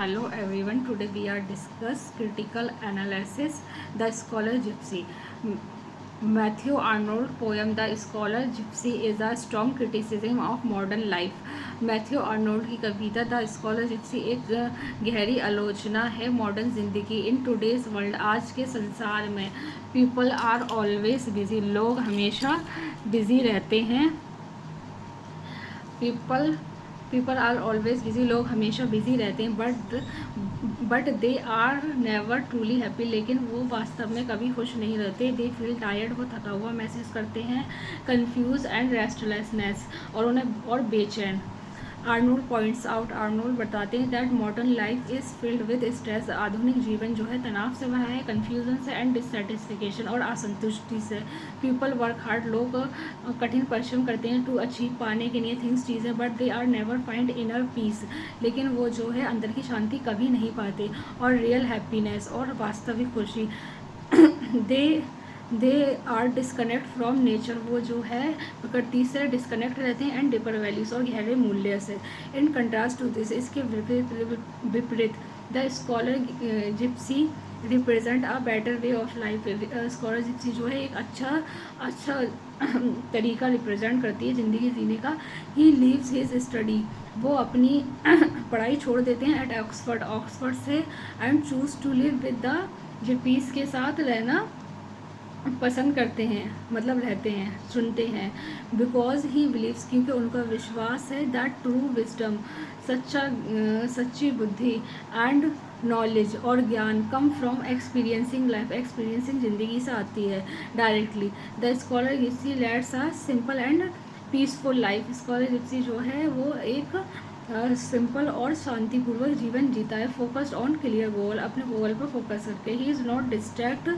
Hello everyone. Today we are discuss critical analysis. The Scholar Gypsy. Matthew Arnold poem The Scholar Gypsy is a strong criticism of modern life. Matthew Arnold की कविता the scholar Gypsy एक गहरी आलोचना है modern जिंदगी in today's world. आज के संसार में पीपल आर ऑलवेज बिजी, लोग हमेशा बिजी रहते हैं। पीपल आर ऑलवेज बिजी, लोग हमेशा बिजी रहते हैं। But they are never truly happy, लेकिन वो वास्तव में कभी खुश नहीं रहते। दे फील टायर्ड, वो थका हुआ महसूस करते हैं। कंफ्यूज एंड रेस्टलेसनेस, और बेचैन। आर्नोल्ड पॉइंट्स आउट, आर्नोल्ड बताते हैं that modern life is filled with stress, आधुनिक जीवन जो है तनाव से भरा है। कन्फ्यूजन से एंड डिससेटिस्फिकेशन, और असंतुष्टि से। पीपल वर्क हार्ड, लोग कठिन परिश्रम करते हैं टू अचीव, पाने के लिए थिंग्स, चीज़ें। But they are never find inner peace, लेकिन वो जो है अंदर की शांति कभी नहीं पाते। और रियल हैप्पीनेस, और वास्तविक खुशी। They are disconnect from nature, वो जो है प्रकृति से डिस्कनेक्ट रहते हैं। एंड डीपर वैल्यूज, और गहरे मूल्य से। इन कंट्रास्ट टू दिस, इसके विपरीत the scholar Gypsy represent a better way of life. Scholar Gypsy जो है एक अच्छा तरीका रिप्रेजेंट करती है ज़िंदगी जीने का। ही लीव्स हिज स्टडी, वो अपनी पढ़ाई छोड़ देते हैं एट ऑक्सफर्ड से। And choose to live with the gypsies, के साथ रहना पसंद करते हैं, मतलब रहते हैं, सुनते हैं। बिकॉज ही बिलीव्स, क्योंकि उनका विश्वास है दैट ट्रू विजडम, सच्ची बुद्धि एंड नॉलेज, और ज्ञान come from experiencing life, experiencing ज़िंदगी से आती है directly. The scholar Gypsy let's a simple and peaceful life. Scholar Gypsy जो है वो एक सिंपल और शांतिपूर्वक जीवन जीता है। फोकस्ड ऑन क्लियर गोल, अपने गोल पर फोकस करके। He is not distract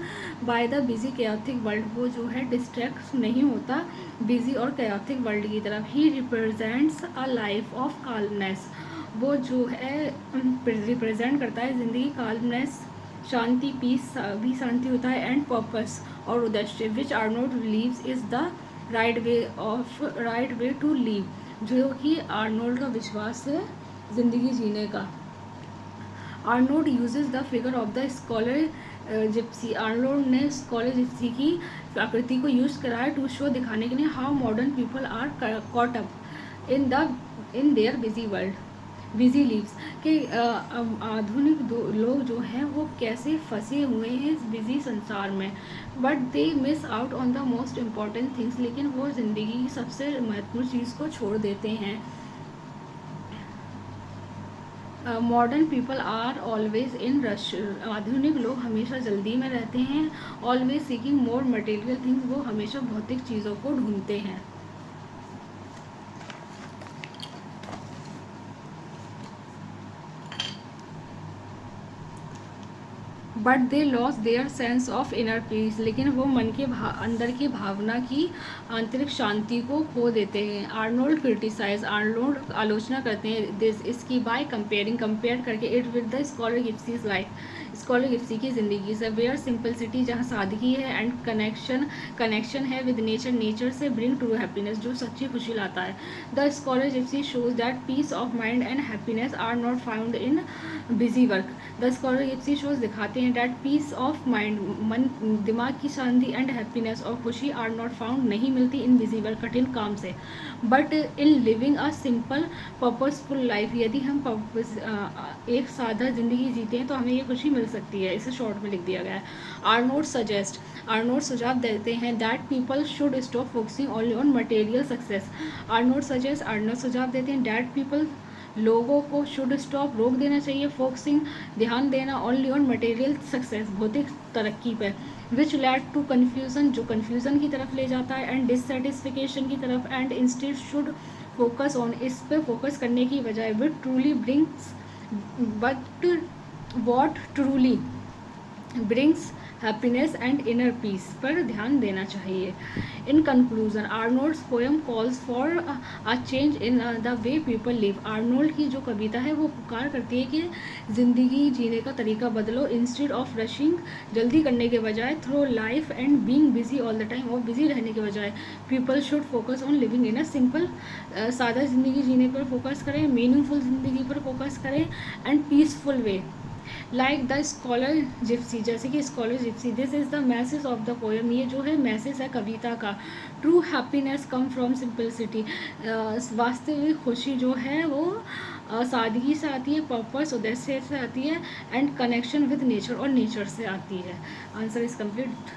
by the busy chaotic world, वो जो है डिस्ट्रैक्ट नहीं होता बिजी और कैओटिक वर्ल्ड की तरफ। ही represents a life of calmness, वो जो है रिप्रेजेंट करता है ज़िंदगी काल्मनेस, शांति, पीस भी शांति होता है। एंड पर्पस, और उद्देश्य, which Arnold believes is the right way to live, जो कि आर्नोल्ड का विश्वास है ज़िंदगी जीने का। Arnold uses the figure of the scholar gypsy, Arnold ने स्कॉलर जिप्सी की आकृति को यूज़ करा है टू शो, दिखाने के लिए how modern people are caught up in their busy lives, कि आधुनिक लोग जो हैं वो कैसे फंसे हुए हैं इस बिजी संसार में। But they miss out on the most important things, लेकिन वो ज़िंदगी की सबसे महत्वपूर्ण चीज़ को छोड़ देते हैं। Modern people are always in rush, आधुनिक लोग हमेशा जल्दी में रहते हैं। Always seeking more material things, वो हमेशा भौतिक चीज़ों को ढूंढते हैं। But they loss their sense of inner peace, लेकिन वो मन के अंदर की भावना की आंतरिक शांति को खो देते हैं। आर्नोल्ड क्रिटिसाइज, आर्नोल्ड आलोचना करते हैं दिस, इसकी बाय कंपेयर करके it with the scholar gypsy's life, scholar gypsy की ज़िंदगी से। वेयर सिंपलिसिटी, जहाँ सादगी है। एंड कनेक्शन है विद नेचर से ब्रिंग ट्रू हैप्पीनेस, जो सच्ची खुशी लाता है। The scholar gypsy shows that peace of mind and happiness are not found in busy work. The scholar gypsy shows दिखाते हैं डैट पीस ऑफ माइंड, मन दिमाग की शांति, एंड हैप्पीनेस, और खुशी, आर नॉट फाउंड, नहीं मिलती इन बिजी वर्क, कठिन काम से। But in living a simple purposeful life, यदि हम एक सादा ज़िंदगी जीते हैं तो हमें ये खुशी मिल सकती है। इसे शॉर्ट में लिख दिया गया है। आर्नोल्ड सुझाव देते हैं that people should stop focusing only on material success. Arnold सुझाव देते हैं दैट पीपल, लोगों को शुड स्टॉप, रोक देना चाहिए, फोकसिंग, ध्यान देना, ओनली ऑन मटेरियल सक्सेस, भौतिक तरक्की पर। विच लैड टू कन्फ्यूजन, जो कन्फ्यूजन की तरफ ले जाता है। एंड डिससेटिस्फिकेशन की तरफ। And instead should focus on, इस पर फोकस करने की बजाय which truly brings, but what truly brings happiness and inner peace पर ध्यान देना चाहिए। In conclusion Arnold's poem calls for a change in the way people live. Arnold की जो कविता है वो पुकार करती है कि ज़िंदगी जीने का तरीका बदलो, इंस्टेड ऑफ रशिंग, जल्दी करने के बजाय, through life and being busy all the time, और बिजी रहने के बजाय people should focus on living in a simple, सादा ज़िंदगी जीने पर फोकस करें, मीनिंगफुल ज़िंदगी पर फोकस करें and peaceful way, like the scholar Gypsy, जैसे कि scholar Gypsy. This is the message of the poem, ये जो है मैसेज है कविता का। True happiness come from simplicity, वास्तविक खुशी जो है वो सादगी से आती है, पर्पस उद्देश्य से आती है, एंड कनेक्शन विद नेचर, और नेचर से आती है। Answer is complete.